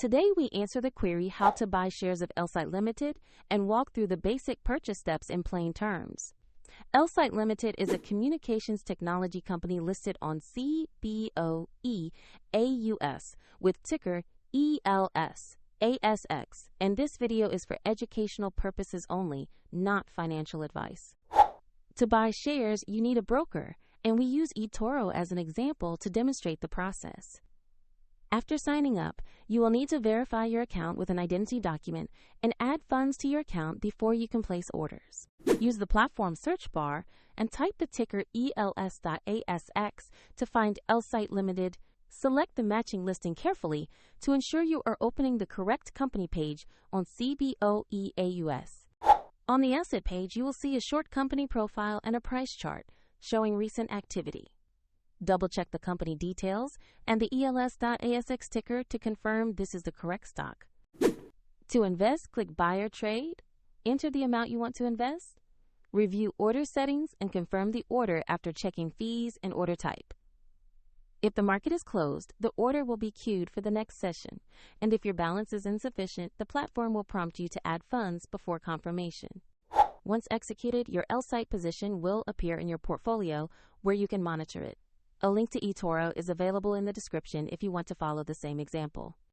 Today we answer the query how to buy shares of Elsight Ltd and walk through the basic purchase steps in plain terms. Elsight Ltd is a communications technology company listed on CBOE AUS with ticker ELS.ASX, and this video is for educational purposes only, not financial advice. To buy shares, you need a broker, and we use eToro as an example to demonstrate the process. After signing up, you will need to verify your account with an identity document and add funds to your account before you can place orders. Use the platform search bar and type the ticker ELS.ASX to find Elsight Ltd. Select the matching listing carefully to ensure you are opening the correct company page on CBOE AUS. On the asset page, you will see a short company profile and a price chart showing recent activity. Double-check the company details and the ELS.ASX ticker to confirm this is the correct stock. To invest, click Buy or Trade. Enter the amount you want to invest. Review order settings and confirm the order after checking fees and order type. If the market is closed, the order will be queued for the next session, and if your balance is insufficient, the platform will prompt you to add funds before confirmation. Once executed, your Elsight position will appear in your portfolio where you can monitor it. A link to eToro is available in the description if you want to follow the same example.